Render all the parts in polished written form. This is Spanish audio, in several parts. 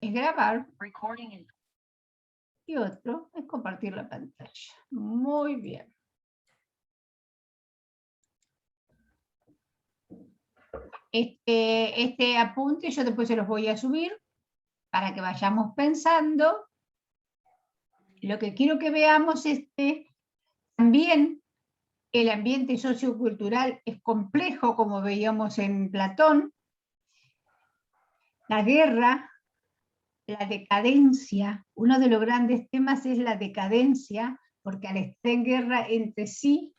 es grabar. Y otro es compartir la pantalla. Muy bien. Este apunte yo después se los voy a subir para que vayamos pensando. Lo que quiero que veamos es que también el ambiente sociocultural es complejo, como veíamos en Platón. La guerra, la decadencia, uno de los grandes temas es la decadencia, porque al estar en guerra entre sí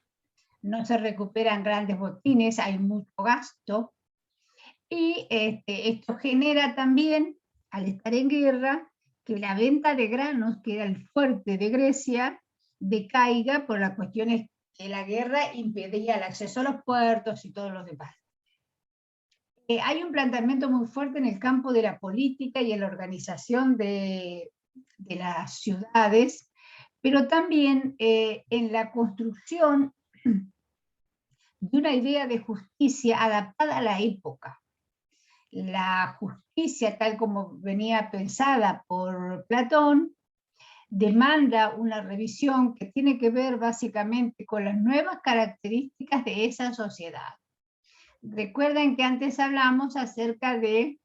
no se recuperan grandes botines, hay mucho gasto, y esto genera también, al estar en guerra, que la venta de granos, que era el fuerte de Grecia, decaiga por las cuestiones que la guerra impedía el acceso a los puertos y todos los demás. Hay un planteamiento muy fuerte en el campo de la política y en la organización de las ciudades, pero también en la construcción de una idea de justicia adaptada a la época. La justicia, tal como venía pensada por Platón, demanda una revisión que tiene que ver básicamente con las nuevas características de esa sociedad. Recuerden que antes hablamos acerca de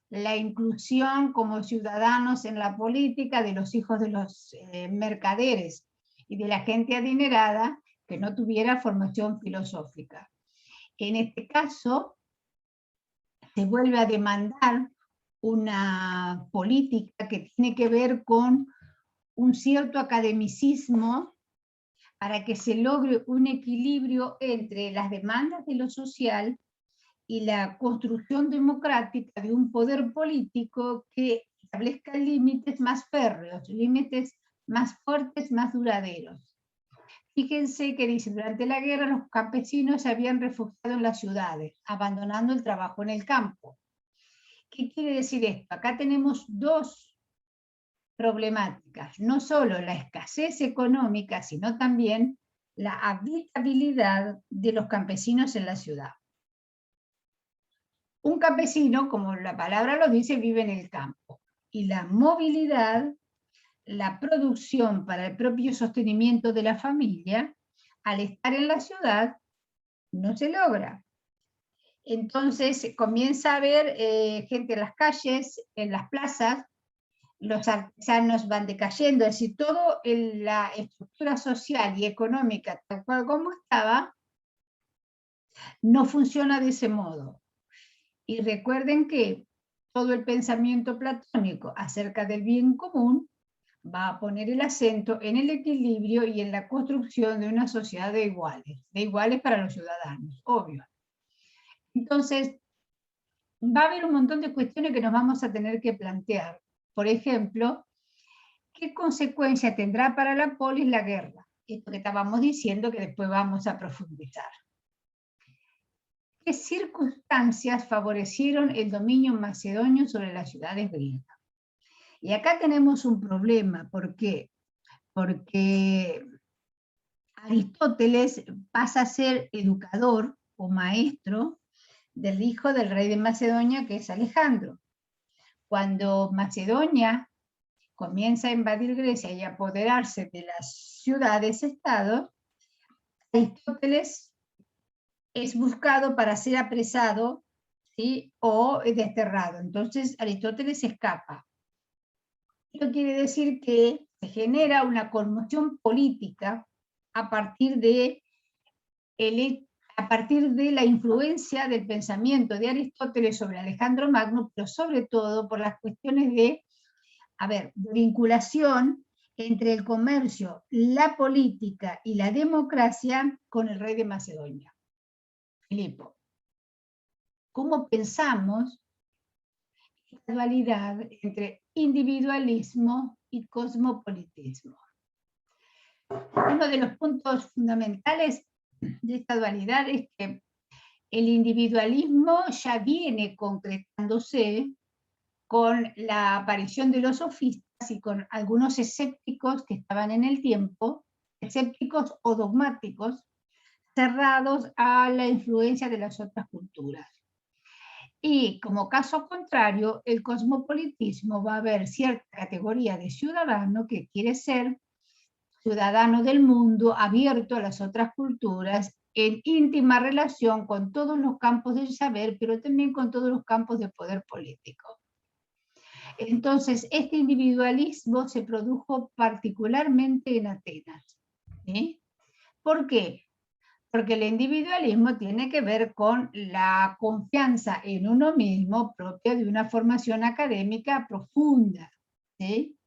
la inclusión como ciudadanos en la política de los hijos de los mercaderes y de la gente adinerada que no tuviera formación filosófica. En este caso, se vuelve a demandar una política que tiene que ver con un cierto academicismo para que se logre un equilibrio entre las demandas de lo social y la construcción democrática de un poder político que establezca límites más férreos, límites más fuertes, más duraderos. Fíjense que dice, durante la guerra los campesinos se habían refugiado en las ciudades, abandonando el trabajo en el campo. ¿Qué quiere decir esto? Acá tenemos dos problemáticas, no solo la escasez económica, sino también la habitabilidad de los campesinos en la ciudad. Un campesino, como la palabra lo dice, vive en el campo, y la movilidad, la producción para el propio sostenimiento de la familia, al estar en la ciudad, no se logra. Entonces comienza a haber gente en las calles, en las plazas, los artesanos van decayendo, es decir, toda la estructura social y económica, tal cual como estaba, no funciona de ese modo. Y recuerden que todo el pensamiento platónico acerca del bien común va a poner el acento en el equilibrio y en la construcción de una sociedad de iguales para los ciudadanos, obvio. Entonces, va a haber un montón de cuestiones que nos vamos a tener que plantear. Por ejemplo, ¿qué consecuencia tendrá para la polis la guerra? Esto que estábamos diciendo que después vamos a profundizar. ¿Qué circunstancias favorecieron el dominio macedonio sobre las ciudades griegas? Y acá tenemos un problema. ¿Por qué? Porque Aristóteles pasa a ser educador o maestro del hijo del rey de Macedonia, que es Alejandro. Cuando Macedonia comienza a invadir Grecia y a apoderarse de las ciudades-estados, Aristóteles es buscado para ser apresado, ¿sí?, o desterrado. Entonces Aristóteles escapa. Esto quiere decir que se genera una conmoción política a partir de la influencia del pensamiento de Aristóteles sobre Alejandro Magno, pero sobre todo por las cuestiones de vinculación entre el comercio, la política y la democracia con el rey de Macedonia, Filipo. ¿Cómo pensamos esta dualidad entre individualismo y cosmopolitismo? Uno de los puntos fundamentales de esta dualidad es que el individualismo ya viene concretándose con la aparición de los sofistas y con algunos escépticos que estaban en el tiempo, escépticos o dogmáticos, cerrados a la influencia de las otras culturas. Y como caso contrario, el cosmopolitismo va a ver cierta categoría de ciudadano que quiere ser ciudadano del mundo, abierto a las otras culturas, en íntima relación con todos los campos del saber, pero también con todos los campos de poder político. Entonces, este individualismo se produjo particularmente en Atenas. ¿Sí? ¿Por qué? Porque el individualismo tiene que ver con la confianza en uno mismo propia de una formación académica profunda. ¿Sí?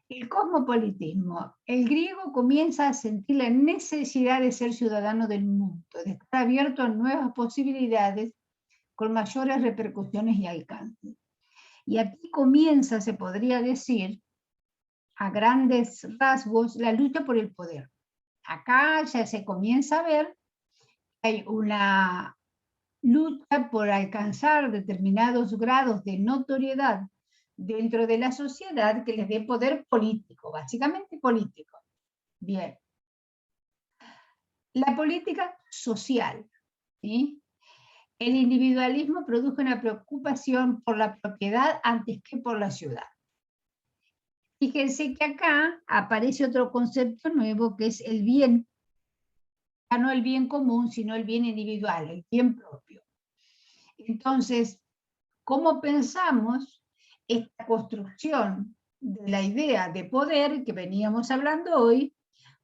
El cosmopolitismo. El griego comienza a sentir la necesidad de ser ciudadano del mundo, de estar abierto a nuevas posibilidades con mayores repercusiones y alcances. Y aquí comienza, se podría decir, a grandes rasgos, la lucha por el poder. Acá ya se comienza a ver que hay una lucha por alcanzar determinados grados de notoriedad dentro de la sociedad que les dé poder político, básicamente político. Bien. La política social, ¿sí? El individualismo produjo una preocupación por la propiedad antes que por la ciudad. Fíjense que acá aparece otro concepto nuevo que es el bien, ya no el bien común, sino el bien individual, el bien propio. Entonces, ¿cómo pensamos esta construcción de la idea de poder que veníamos hablando hoy,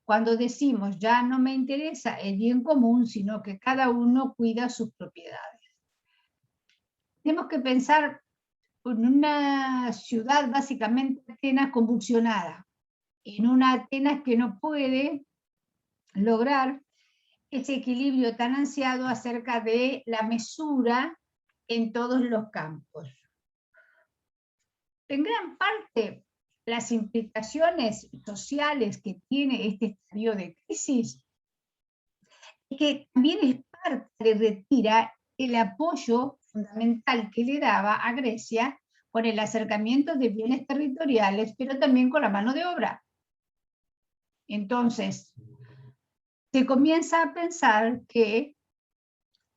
cuando decimos ya no me interesa el bien común, sino que cada uno cuida sus propiedades? Tenemos que pensar en una ciudad básicamente Atenas convulsionada, en una Atenas que no puede lograr ese equilibrio tan ansiado acerca de la mesura en todos los campos. En gran parte, las implicaciones sociales que tiene este estadio de crisis es que también es parte, le retira el apoyo fundamental que le daba a Grecia con el acercamiento de bienes territoriales, pero también con la mano de obra. Entonces, se comienza a pensar que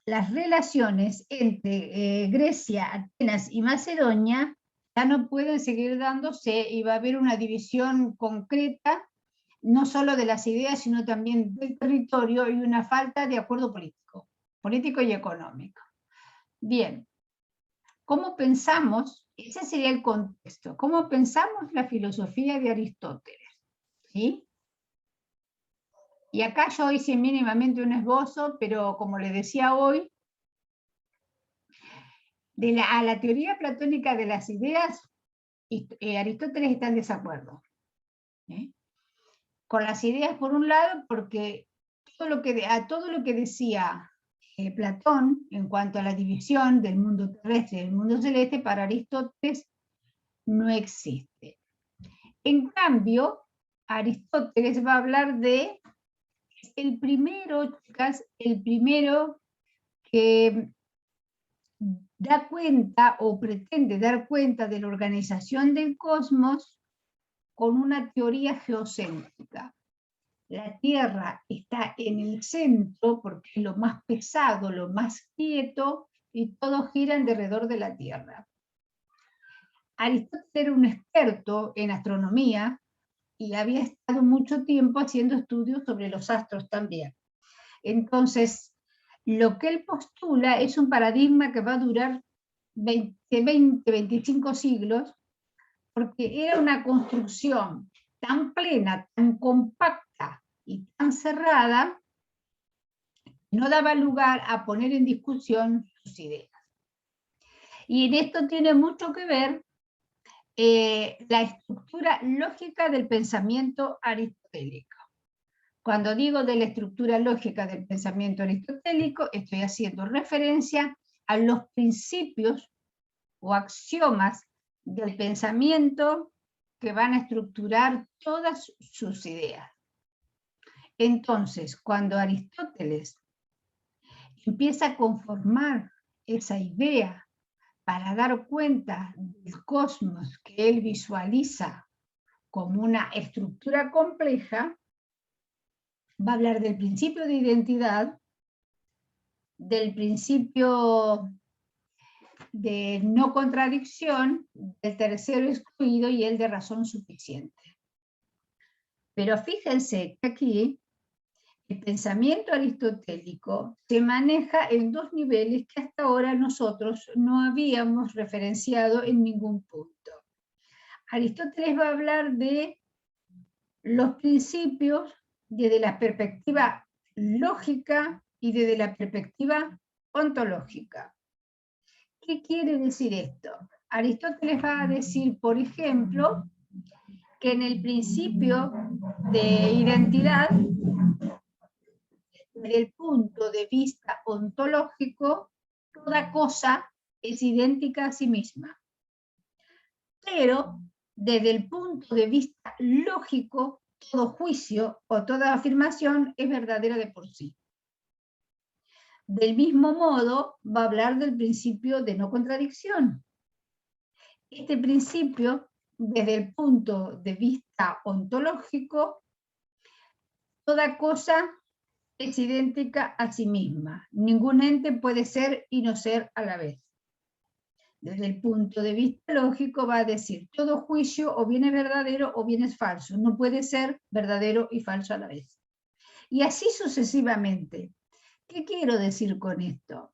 las relaciones entre Grecia, Atenas y Macedonia ya no pueden seguir dándose y va a haber una división concreta, no solo de las ideas, sino también del territorio y una falta de acuerdo político y económico. Bien, ¿cómo pensamos? Ese sería el contexto. ¿Cómo pensamos la filosofía de Aristóteles? ¿Sí? Y acá yo hice mínimamente un esbozo, pero como les decía hoy, a la teoría platónica de las ideas, Aristóteles está en desacuerdo. Con las ideas por un lado, porque todo lo que decía Platón en cuanto a la división del mundo terrestre y del mundo celeste, para Aristóteles no existe. En cambio, Aristóteles va a hablar de el primero, chicas, el primero que da cuenta o pretende dar cuenta de la organización del cosmos con una teoría geocéntrica. La Tierra está en el centro porque es lo más pesado, lo más quieto, y todo gira alrededor de la Tierra. Aristóteles era un experto en astronomía y había estado mucho tiempo haciendo estudios sobre los astros también. Entonces, lo que él postula es un paradigma que va a durar 25 siglos, porque era una construcción tan plena, tan compacta y tan cerrada, no daba lugar a poner en discusión sus ideas. Y en esto tiene mucho que ver la estructura lógica del pensamiento aristotélico. Cuando digo de la estructura lógica del pensamiento aristotélico, estoy haciendo referencia a los principios o axiomas del pensamiento que van a estructurar todas sus ideas. Entonces, cuando Aristóteles empieza a conformar esa idea para dar cuenta del cosmos que él visualiza como una estructura compleja, va a hablar del principio de identidad, del principio de no contradicción, el tercero excluido y el de razón suficiente. Pero fíjense que aquí el pensamiento aristotélico se maneja en dos niveles que hasta ahora nosotros no habíamos referenciado en ningún punto. Aristóteles va a hablar de los principios desde la perspectiva lógica y desde la perspectiva ontológica. ¿Qué quiere decir esto? Aristóteles va a decir, por ejemplo, que en el principio de identidad, desde el punto de vista ontológico, toda cosa es idéntica a sí misma. Pero desde el punto de vista lógico, todo juicio o toda afirmación es verdadera de por sí. Del mismo modo, va a hablar del principio de no contradicción. Este principio, desde el punto de vista ontológico, toda cosa es idéntica a sí misma. Ningún ente puede ser y no ser a la vez. Desde el punto de vista lógico va a decir, todo juicio o bien es verdadero o bien es falso. No puede ser verdadero y falso a la vez. Y así sucesivamente. ¿Qué quiero decir con esto?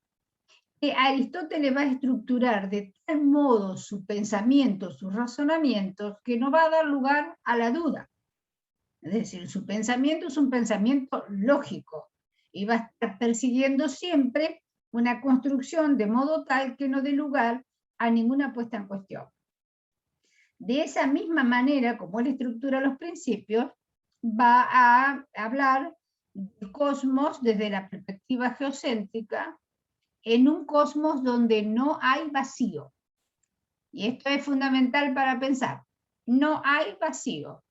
Que Aristóteles va a estructurar de tal modo su pensamiento, sus razonamientos, que no va a dar lugar a la duda. Es decir, su pensamiento es un pensamiento lógico y va a estar persiguiendo siempre una construcción de modo tal que no dé lugar a ninguna puesta en cuestión. De esa misma manera, como él estructura los principios, va a hablar del cosmos desde la perspectiva geocéntrica, en un cosmos donde no hay vacío. Y esto es fundamental para pensar. No hay vacío.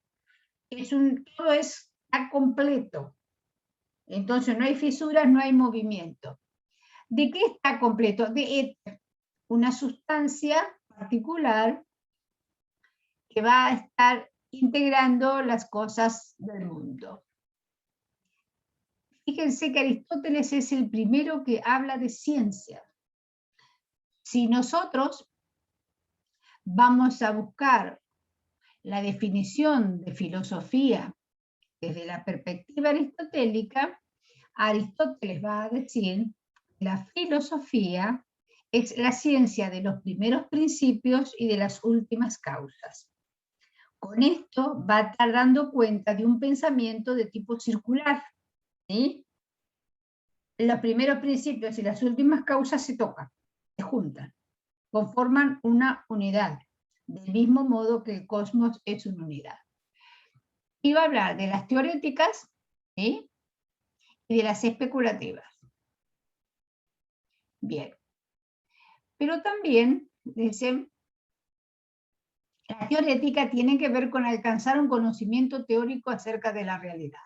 Todo está completo. Entonces no hay fisuras, no hay movimiento. ¿De qué está completo? De éter, una sustancia particular que va a estar integrando las cosas del mundo. Fíjense que Aristóteles es el primero que habla de ciencia. Si nosotros vamos a buscar la definición de filosofía desde la perspectiva aristotélica, Aristóteles va a decir que la filosofía es la ciencia de los primeros principios y de las últimas causas. Con esto va a estar dando cuenta de un pensamiento de tipo circular, ¿sí? Los primeros principios y las últimas causas se tocan, se juntan, conforman una unidad, del mismo modo que el cosmos es una unidad. Y va a hablar de las teoréticas, ¿sí?, y de las especulativas. Bien. Pero también, dicen, la teorética tiene que ver con alcanzar un conocimiento teórico acerca de la realidad.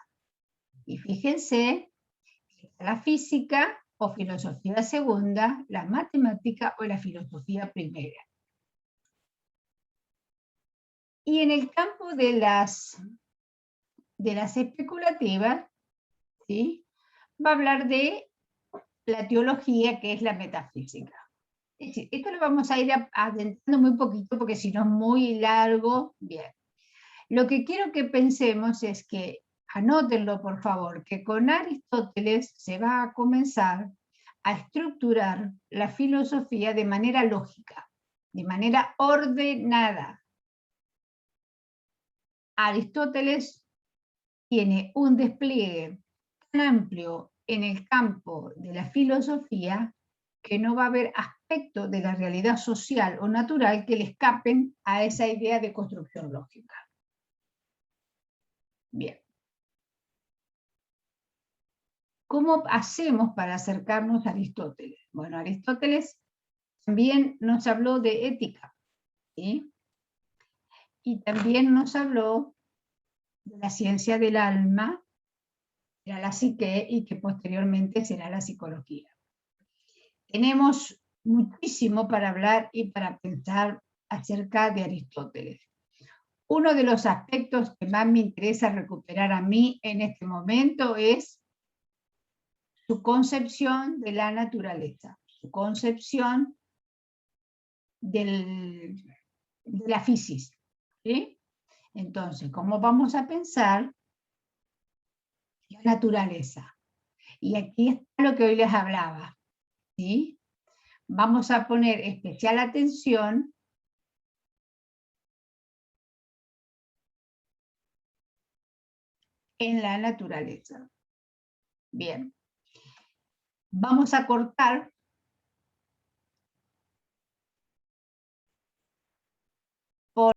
Y fíjense, la física o filosofía segunda, la matemática o la filosofía primera. Y en el campo de las especulativas, ¿sí?, va a hablar de la teología, que es la metafísica. Es decir, esto lo vamos a ir adentrando muy poquito porque si no es muy largo. Bien. Lo que quiero que pensemos es que, anótenlo por favor, que con Aristóteles se va a comenzar a estructurar la filosofía de manera lógica, de manera ordenada. Aristóteles tiene un despliegue tan amplio en el campo de la filosofía que no va a haber aspectos de la realidad social o natural que le escapen a esa idea de construcción lógica. Bien. ¿Cómo hacemos para acercarnos a Aristóteles? Bueno, Aristóteles también nos habló de ética, ¿sí?, y también nos habló de la ciencia del alma, era la psique, y que posteriormente será la psicología. Tenemos muchísimo para hablar y para pensar acerca de Aristóteles. Uno de los aspectos que más me interesa recuperar a mí en este momento es su concepción de la naturaleza, su concepción de la fisis. ¿Sí? Entonces, ¿cómo vamos a pensar la naturaleza? Y aquí está lo que hoy les hablaba. ¿Sí? Vamos a poner especial atención en la naturaleza. Bien. Vamos a cortar